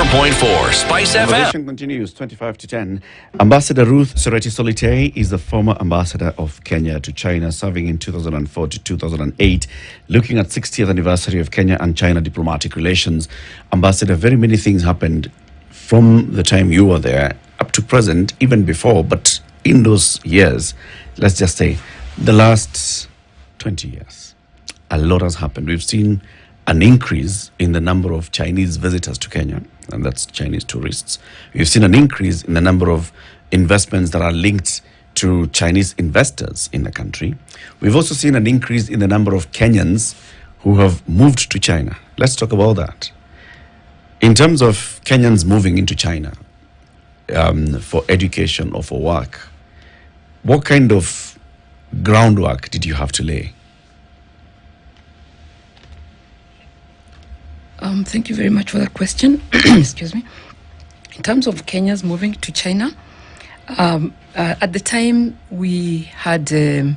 101.4 Spice FM. Conversation continues 25 to 10. Ambassador Ruth Sereti Solite is the former ambassador of Kenya to China, serving in 2004 to 2008, looking at 60th anniversary of Kenya and China diplomatic relations. Ambassador, very many things happened from the time you were there up to present, even before, but in those years, let's just say the last 20 years, a lot has happened. We've seen an increase in the number of Chinese visitors to Kenya, and that's Chinese tourists. We've seen an increase in the number of investments that are linked to Chinese investors in the country. We've also seen an increase in the number of Kenyans who have moved to China. Let's talk about that. In terms of Kenyans moving into China for education or for work, what kind of groundwork did you have to lay? Thank you very much for that question. Excuse me. In terms of Kenyans moving to China, at the time we had a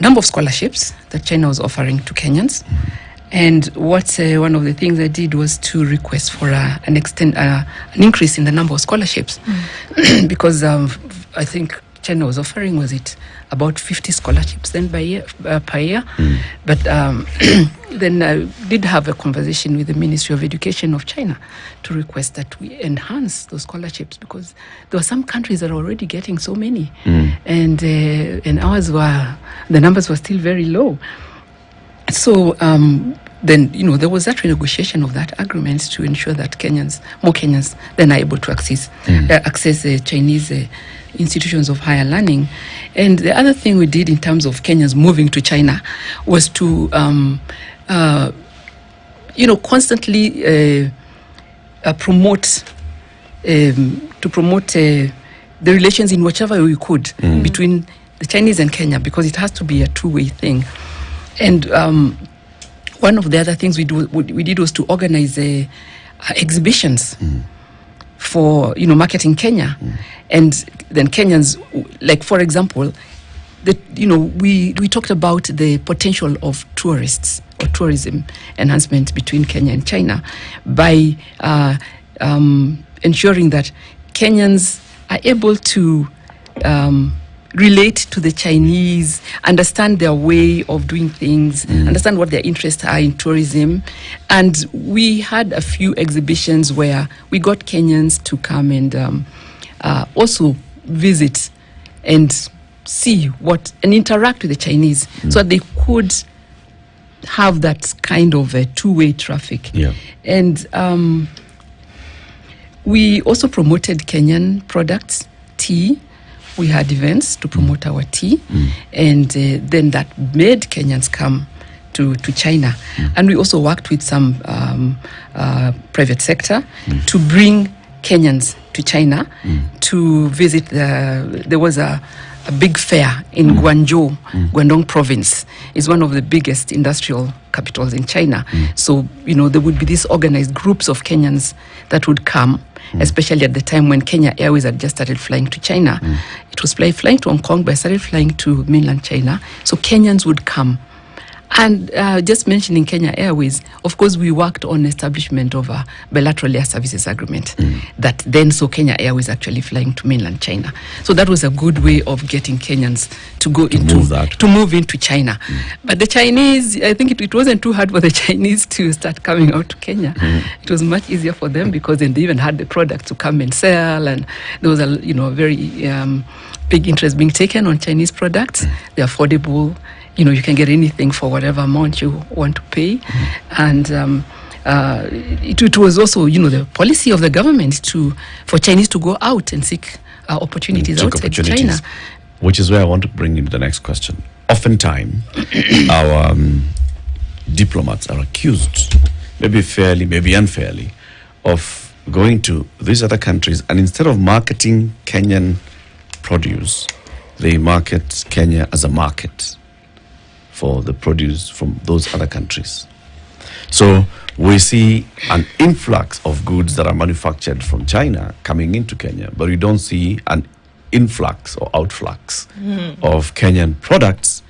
number of scholarships that China was offering to Kenyans. And what one of the things I did was to request for an increase in the number of scholarships. Because I think China was offering, was it about 50 scholarships then per year? But then I did have a conversation with the Ministry of Education of China to request that we enhance those scholarships, because there were some countries that are already getting so many, and ours the numbers were still very low. So then, there was that renegotiation of that agreement to ensure that more Kenyans then are able to access Chinese institutions of higher learning. And the other thing we did in terms of Kenyans moving to China was to, constantly promote the relations in whichever we could between the Chinese and Kenya, because it has to be a two-way thing. And one of the other things we did was to organize exhibitions for marketing Kenya, and then Kenyans, like for example, we talked about the potential of tourists or tourism enhancement between Kenya and China by ensuring that Kenyans are able to relate to the Chinese, understand their way of doing things, understand what their interests are in tourism. And we had a few exhibitions where we got Kenyans to come and also visit and see and interact with the Chinese, so that they could have that kind of a two-way traffic. Yeah. And we also promoted Kenyan products, tea. We had events to promote our tea, and then that made Kenyans come to China. And we also worked with some private sector to bring Kenyans to China to visit. There was a big fair in Guangzhou, Guangdong province. It's one of the biggest industrial capitals in China. So, there would be these organized groups of Kenyans that would come, especially at the time when Kenya Airways had just started flying to China. It was flying to Hong Kong, but started flying to mainland China. So Kenyans would come. And just mentioning Kenya Airways, of course, we worked on establishment of a bilateral air services agreement that then saw Kenya Airways actually flying to mainland China. So that was a good way of getting Kenyans to move into China. But the Chinese, I think it wasn't too hard for the Chinese to start coming out to Kenya. It was much easier for them because then they even had the product to come and sell, and there was a very big interest being taken on Chinese products. They're affordable. You can get anything for whatever amount you want to pay. And it was also, the policy of the government for Chinese to go out and seek opportunities outside China. Which is where I want to bring in the next question. Oftentimes, our diplomats are accused, maybe fairly, maybe unfairly, of going to these other countries, and instead of marketing Kenyan produce, they market Kenya as a market for the produce from those other countries. So we see an influx of goods that are manufactured from China coming into Kenya, but we don't see an influx or outflux of Kenyan products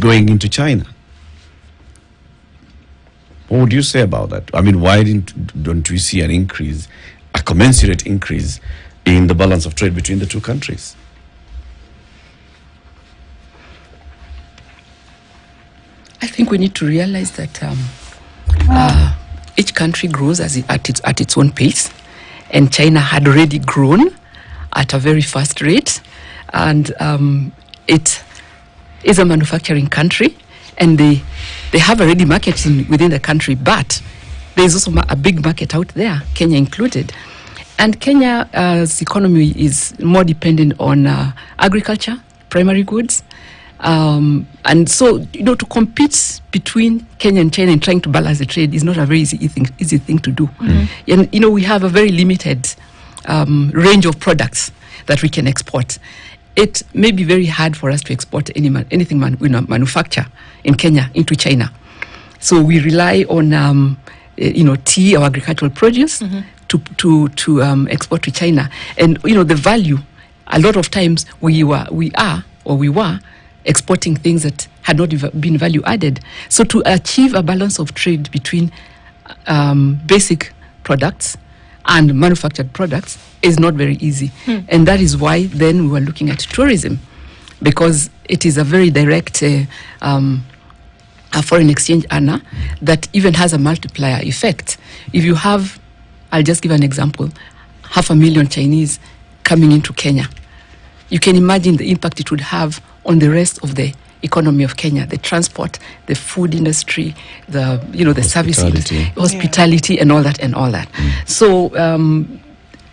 going into China. What would you say about that? I mean, why don't we see an increase, a commensurate increase in the balance of trade between the two countries? I think we need to realize that each country grows at its own pace, and China had already grown at a very fast rate, and it is a manufacturing country, and they have already marketing within the country, but there is also a big market out there, Kenya included. And Kenya's economy is more dependent on agriculture, primary goods. And so, to compete between Kenya and China and trying to balance the trade is not a very easy thing to do. And, we have a very limited range of products that we can export. It may be very hard for us to export anything we manufacture in Kenya into China. So we rely on, tea or agricultural produce to export to China. And, the value, a lot of times we were exporting things that had not been value added. So to achieve a balance of trade between basic products and manufactured products is not very easy. And that is why then we were looking at tourism, because it is a very direct a foreign exchange earner that even has a multiplier effect. If you have, I'll just give an example, 500,000 Chinese coming into Kenya, you can imagine the impact it would have on the rest of the economy of Kenya, the transport, the food industry, the service industry, hospitality, and all that. So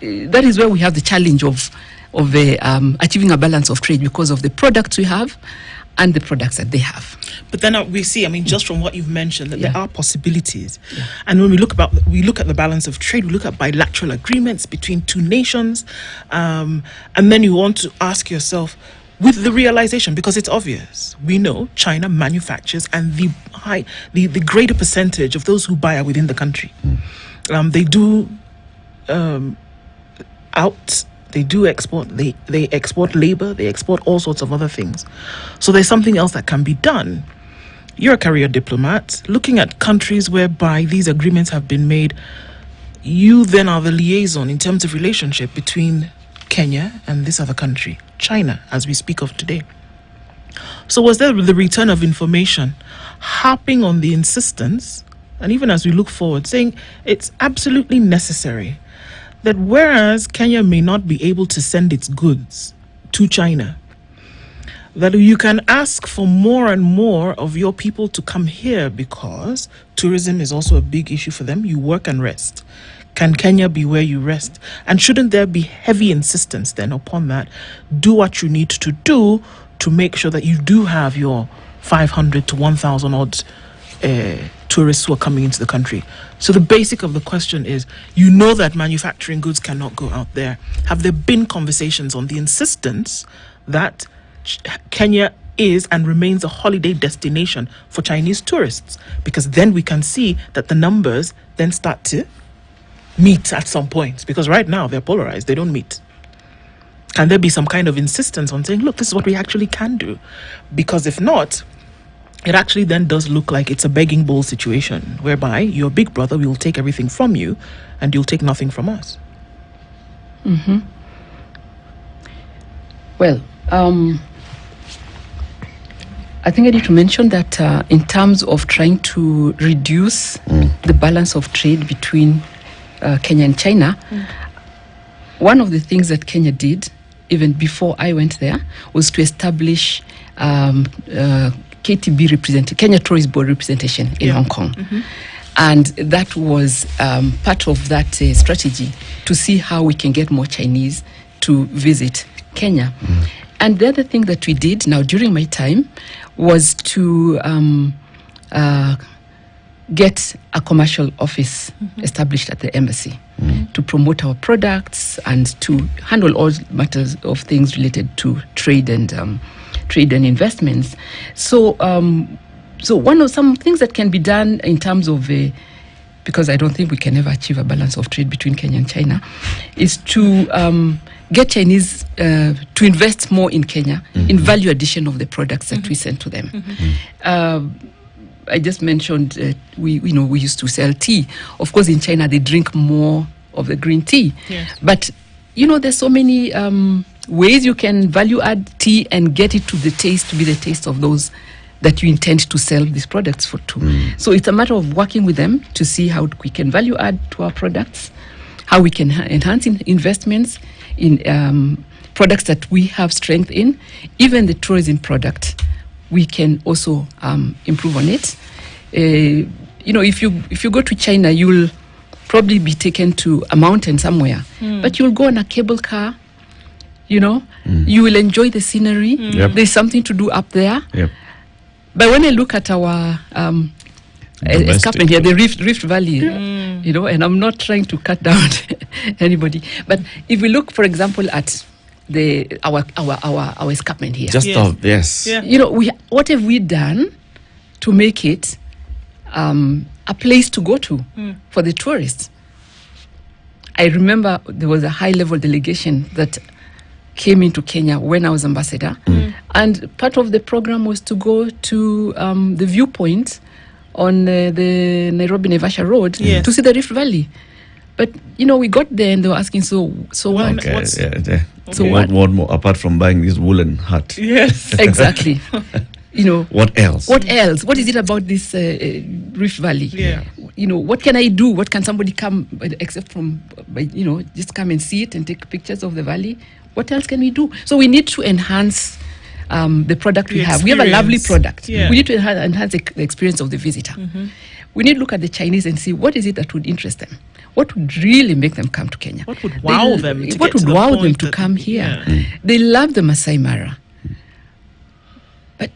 that is where we have the challenge of achieving a balance of trade, because of the products we have and the products that they have. But then we see, just from what you've mentioned, that there are possibilities. And when we look at the balance of trade, we look at bilateral agreements between two nations, and then you want to ask yourself, with the realization, because it's obvious, we know China manufactures, and the greater percentage of those who buy are within the country. They do they do export, they export labor, they export all sorts of other things. So there's something else that can be done. You're a career diplomat, looking at countries whereby these agreements have been made. You then are the liaison in terms of relationship between Kenya and this other country, China, as we speak of today. So was there the return of information, harping on the insistence, and even as we look forward, saying it's absolutely necessary that whereas Kenya may not be able to send its goods to China, that you can ask for more and more of your people to come here, because tourism is also a big issue for them. You work and rest. Can Kenya be where you rest? And shouldn't there be heavy insistence then upon that? Do what you need to do to make sure that you do have your 500 to 1,000 odd tourists who are coming into the country. So the basic of the question is, that manufacturing goods cannot go out there. Have there been conversations on the insistence that Kenya is and remains a holiday destination for Chinese tourists? Because then we can see that the numbers then start to meet at some point, because right now they're polarized, they don't meet. Can there be some kind of insistence on saying, look, this is what we actually can do? Because if not, it actually then does look like it's a begging bowl situation, whereby your big brother will take everything from you and you'll take nothing from us. Well, I think I need to mention that in terms of trying to reduce the balance of trade between Kenya and China, one of the things that Kenya did, even before I went there, was to establish KTB Kenya Tourist Board representation in Hong Kong. And that was part of that strategy to see how we can get more Chinese to visit Kenya. And the other thing that we did now during my time was to get a commercial office established at the embassy to promote our products and to handle all matters of things related to trade and investments. So one of some things that can be done in terms of because I don't think we can ever achieve a balance of trade between Kenya and China, is to get Chinese to invest more in Kenya in value addition of the products that we send to them. I just mentioned we used to sell tea. Of course, in China they drink more of the green tea. Yes. But there's so many ways you can value add tea and get it to be the taste of those that you intend to sell these products for to. So it's a matter of working with them to see how we can value add to our products, how we can enhance investments in products that we have strength in. Even the tourism product, we can also improve on it. If you go to China, you'll probably be taken to a mountain somewhere, but you'll go on a cable car. You will enjoy the scenery. Yep. There's something to do up there. Yep. But when I look at our escarpment here, the Rift Valley, and I'm not trying to cut down anybody, but if we look, for example, at our escarpment here, Just Yes. yes. Yeah. what have we done to make it a place to go to for the tourists? I remember there was a high-level delegation that came into Kenya when I was ambassador, and part of the program was to go to the viewpoint on the Nairobi-Naivasha Road Yes. to see the Rift Valley. But we got there and they were asking, so what? Okay. What's- So what more apart from buying this woolen hat? Yes. Exactly. What else? What else? What is it about this Rift Valley? Yeah. What can I do? What can somebody come, except from, just come and see it and take pictures of the valley? What else can we do? So we need to enhance the product The we have. We have a lovely experience. product. Yeah. We need to enhance the experience of the visitor. We need to look at the Chinese and see what is it that would interest them. What would really make them come to Kenya? What would wow them to What get to would the wow them point to that- come here? Yeah. They love the Masai Mara. But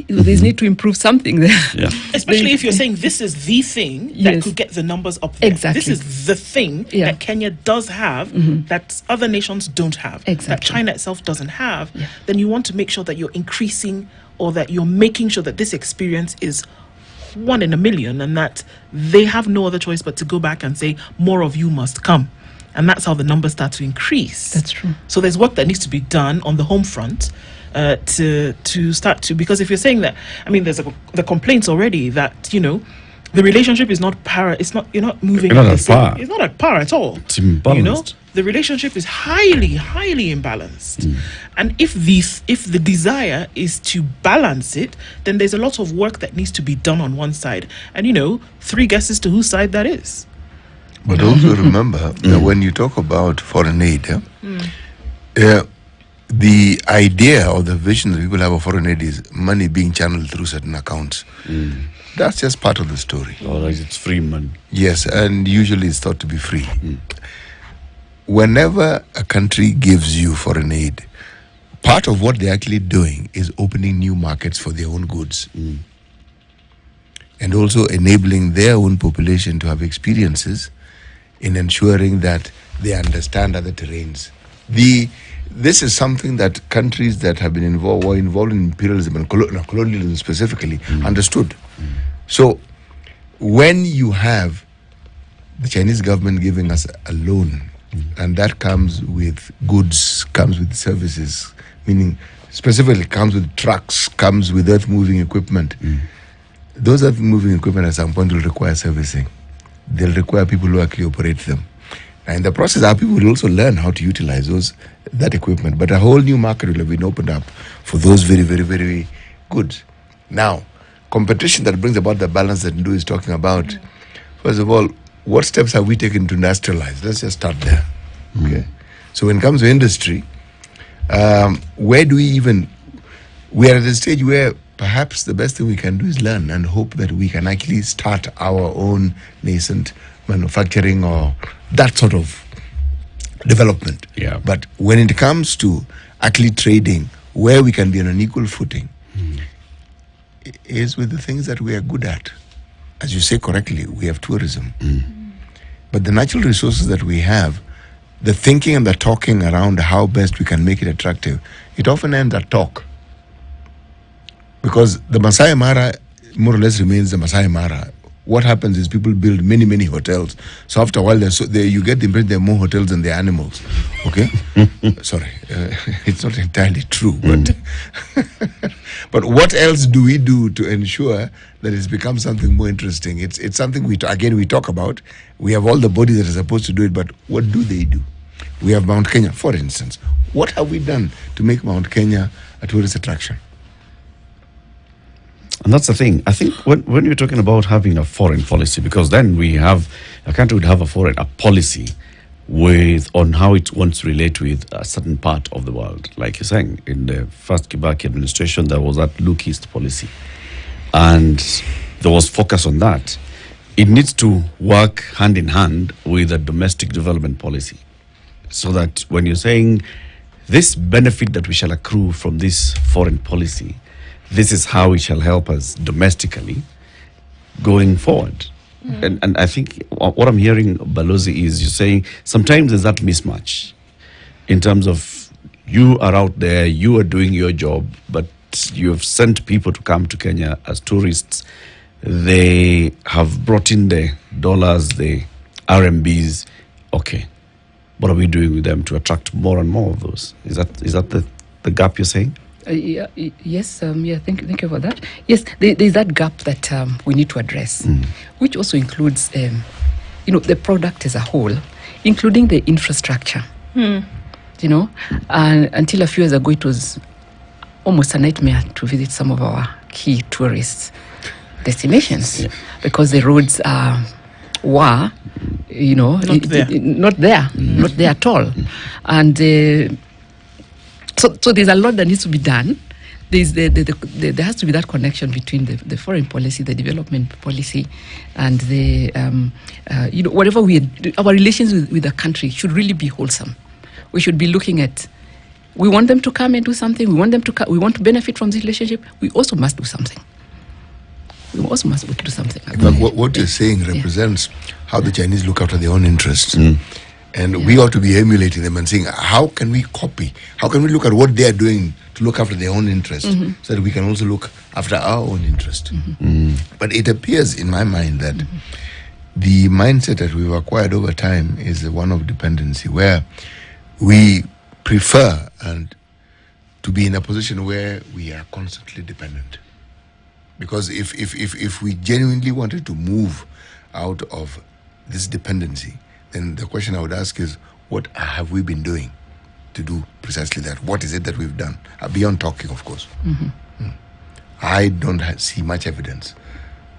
there's need to improve something there. Yeah. Especially if you're saying this is the thing that Yes. could get the numbers up there. Exactly. This is the thing Yeah. that Kenya does have that other nations don't have, that Exactly. China itself doesn't have. Then you want to make sure that you're increasing or that you're making sure that this experience is one in a million and that they have no other choice but to go back and say, more of you must come. And that's how the numbers start to increase. That's true. So there's work that needs to be done on the home front to start to, because if you're saying that, I mean, there's the complaints already that, the relationship is not you're not moving You're not at at the same- par. It's not at par at all. It's imbalanced. The relationship is highly, highly imbalanced. And if the desire is to balance it, then there's a lot of work that needs to be done on one side. And 3 guesses to whose side that is. But also remember that when you talk about foreign aid, the idea or the vision that people have of foreign aid is money being channeled through certain accounts. That's just part of the story. Otherwise, it's free money. Yes, and usually it's thought to be free. Whenever a country gives you foreign aid, part of what they're actually doing is opening new markets for their own goods. And also enabling their own population to have experiences in ensuring that they understand other terrains. This is something that countries that have been were involved in imperialism and colonialism specifically understood. So when you have the Chinese government giving us a loan, and that comes with goods, comes with services, meaning specifically comes with trucks, comes with earth-moving equipment. Those earth-moving equipment at some point will require servicing. They'll require people who actually operate them. And in the process, our people will also learn how to utilize that equipment. But a whole new market will have been opened up for those very, very, very goods. Now, competition that brings about the balance that Ndu is talking about, first of all, what steps have we taken to industrialize? Let's just start there. Okay. So when it comes to industry, where do we are at a stage where perhaps the best thing we can do is learn and hope that we can actually start our own nascent manufacturing or that sort of development. Yeah. But when it comes to actually trading, where we can be on an equal footing, is with the things that we are good at. As you say correctly, we have tourism. But the natural resources that we have, the thinking and the talking around how best we can make it attractive, it often ends at talk. Because the Masai Mara more or less remains the Masai Mara. What happens is people build many, many hotels. So after a while, you get the impression there are more hotels than the animals. Okay? Sorry. It's not entirely true, but But what else do we do to ensure that it's become something more interesting? It's something we talk about. We have all the bodies that are supposed to do it, but what do they do? We have Mount Kenya, for instance. What have we done to make Mount Kenya a tourist attraction? And that's the thing. I think when you're talking about having a foreign policy, because then a country would have a policy on how it wants to relate with a certain part of the world. Like you're saying, in the first Kibaki administration, there was that Look East policy. And there was focus on that. It needs to work hand in hand with a domestic development policy. So that when you're saying this benefit that we shall accrue from this foreign policy, this is how it shall help us domestically going forward. And I think what I'm hearing, Balozi, is you're saying sometimes there's that mismatch in terms of you are out there, you are doing your job, but you have sent people to come to Kenya as tourists. They have brought in the dollars, the RMBs. Okay, what are we doing with them to attract more and more of those? Is that the gap you're saying? Yes, thank you for that. Yes, there's that gap that we need to address, which also includes, the product as a whole, including the infrastructure. And until a few years ago, it was almost a nightmare to visit some of our key tourist destinations because the roads were, not there at all, and. So there's a lot that needs to be done. There has to be that connection between the foreign policy, the development policy, and the whatever our relations with the country should really be wholesome. We should be looking at. We want them to come and do something. We want them to. We want to benefit from this relationship. We also must do something. But what you're saying represents how the Chinese look after their own interests. And we ought to be emulating them and saying, how can we copy? How can we look at what they are doing to look after their own interest so that we can also look after our own interest? But it appears in my mind that the mindset that we've acquired over time is the one of dependency, where we prefer to be in a position where we are constantly dependent. Because if we genuinely wanted to move out of this dependency, then the question I would ask is, what have we been doing to do precisely that? What is it that we've done? Beyond talking, of course. I don't see much evidence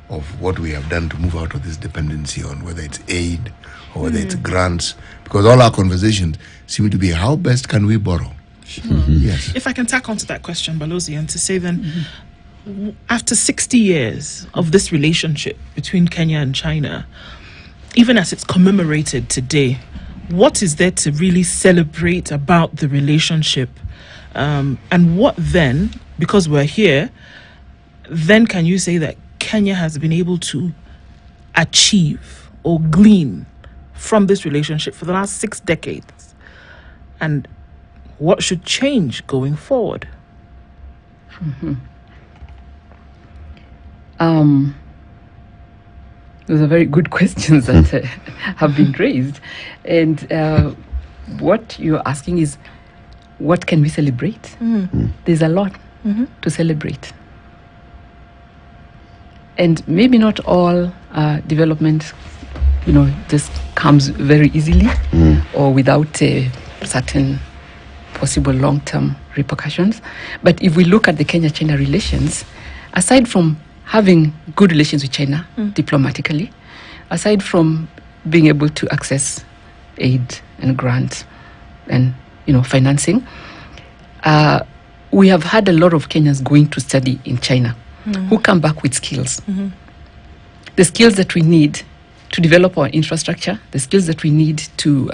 of what we have done to move out of this dependency on whether it's aid or whether it's grants, because all our conversations seem to be how best can we borrow? Yes. If I can tack onto that question, Balozi, and to say then, after 60 years of this relationship between Kenya and China, even as it's commemorated today, what is there to really celebrate about the relationship? And what then, because we're here, then can you say that Kenya has been able to achieve or glean from this relationship for the last 6 decades? And what should change going forward? Those are very good questions that have been raised. And what you're asking is, what can we celebrate? There's a lot to celebrate. And maybe not all development, just comes very easily or without certain possible long-term repercussions. But if we look at the Kenya-China relations, aside from having good relations with China diplomatically, aside from being able to access aid and grants and financing, we have had a lot of Kenyans going to study in China who come back with skills. The skills that we need to develop our infrastructure, the skills that we need to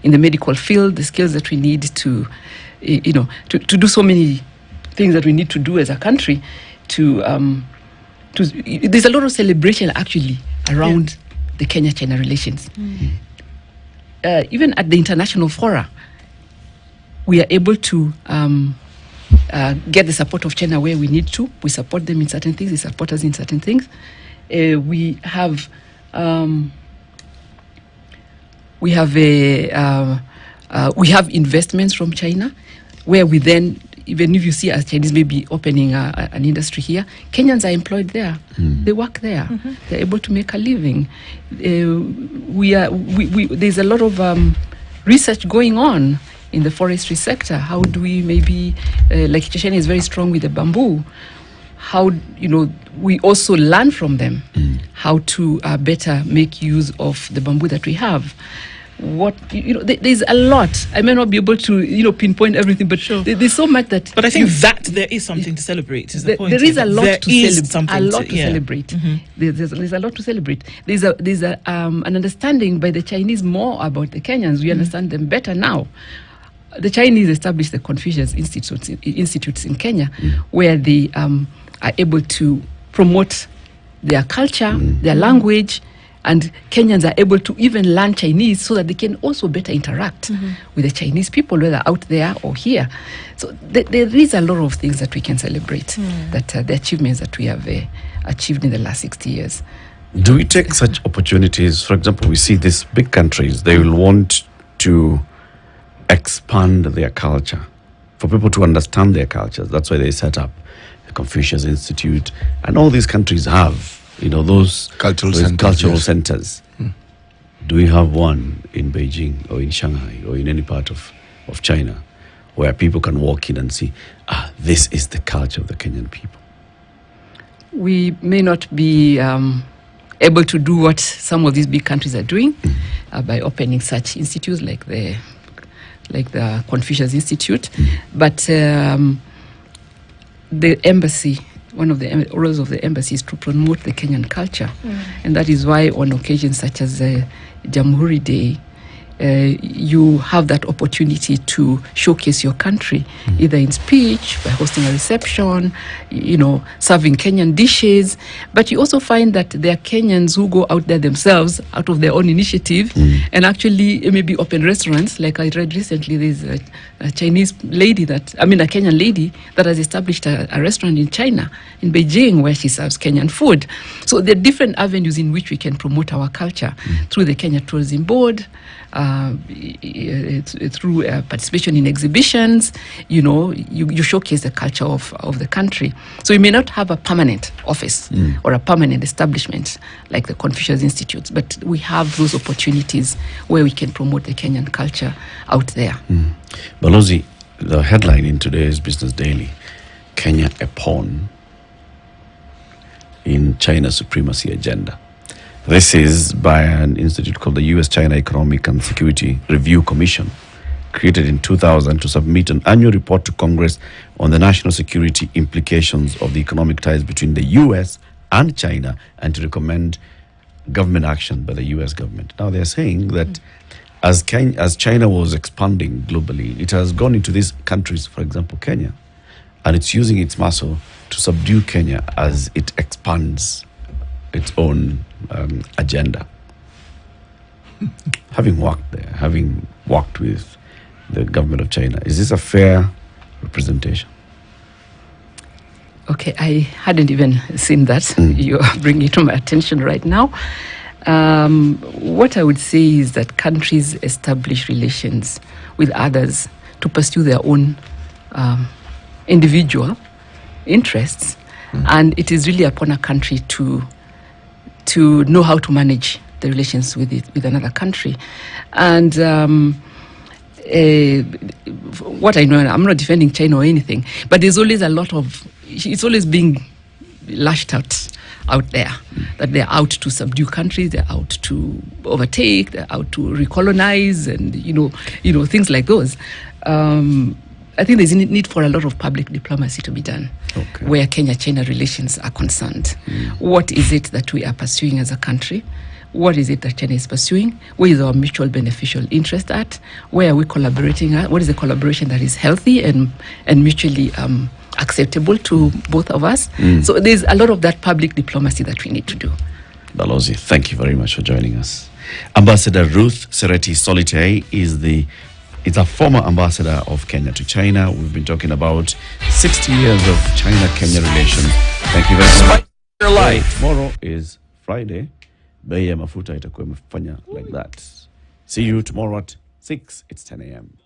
in the medical field, the skills that we need to to do so many things that we need to do as a country there's a lot of celebration actually around the Kenya-China relations. Even at the international fora, we are able to get the support of China where we need to. We support them in certain things, they support us in certain things. We have investments from China where we then even if you see a Chinese maybe opening an industry here, Kenyans are employed there. They work there. They're able to make a living. There's a lot of research going on in the forestry sector. How do we maybe, like China is very strong with the bamboo, how, we also learn from them how to better make use of the bamboo that we have. There's a lot. I may not be able to, pinpoint everything, but there's so much that. But I think that there is something to celebrate. Is the point? There is a lot to celebrate. There's a lot to celebrate. There's an understanding by the Chinese more about the Kenyans. We understand them better now. The Chinese established the Confucius Institutes in Kenya, where they are able to promote their culture, their language. And Kenyans are able to even learn Chinese so that they can also better interact with the Chinese people, whether out there or here. So there is a lot of things that we can celebrate, that the achievements that we have achieved in the last 60 years. Do we take such opportunities? For example, we see these big countries, they will want to expand their culture, for people to understand their cultures. That's why they set up the Confucius Institute. And all these countries have those cultural centers. Do we have one in Beijing or in Shanghai or in any part of China where people can walk in and see, this is the culture of the Kenyan people? We may not be able to do what some of these big countries are doing by opening such institutes like the Confucius Institute, but the embassy, one of the roles of the embassy is to promote the Kenyan culture. And that is why on occasions such as Jamhuri Day, you have that opportunity to showcase your country, either in speech, by hosting a reception, serving Kenyan dishes. But you also find that there are Kenyans who go out there themselves, out of their own initiative, and actually maybe open restaurants. Like I read recently, there's a Chinese lady a Kenyan lady that has established a restaurant in China, in Beijing, where she serves Kenyan food. So there are different avenues in which we can promote our culture through the Kenya Tourism Board, through participation in exhibitions. You showcase the culture of the country. So you may not have a permanent office or a permanent establishment like the Confucius Institutes, but we have those opportunities where we can promote the Kenyan culture out there. Balozi, the headline in today's Business Daily, Kenya a pawn in China's supremacy agenda. This is by an institute called the U.S.-China Economic and Security Review Commission, created in 2000 to submit an annual report to Congress on the national security implications of the economic ties between the U.S. and China, and to recommend government action by the U.S. government. Now, they're saying that as China was expanding globally, it has gone into these countries, for example, Kenya, and it's using its muscle to subdue Kenya as it expands its own agenda. Having worked there, having worked with the government of China, is this a fair representation? Okay, I hadn't even seen that. You are bringing it to my attention right now. What I would say is that countries establish relations with others to pursue their own individual interests, and it is really upon a country to know how to manage the relations with another country. And what I know, I'm not defending China or anything, but there's always it's always being lashed out there, that they're out to subdue countries, they're out to overtake, they're out to recolonize, and things like those. I think there's a need for a lot of public diplomacy to be done, where Kenya-China relations are concerned. What is it that we are pursuing as a country? What is it that China is pursuing? Where is our mutual beneficial interest at? Where are we collaborating at? What is the collaboration that is healthy and mutually acceptable to both of us? So there's a lot of that public diplomacy that we need to do. Balozi, thank you very much for joining us. Ambassador Ruth Sereti Solitei is a former ambassador of Kenya to China. We've been talking about 60 years of China-Kenya relations. Thank you very much. Your life. Tomorrow is Friday. Bei ya mafuta itakuwa imefanya like that. See you tomorrow at 6. It's 10 a.m.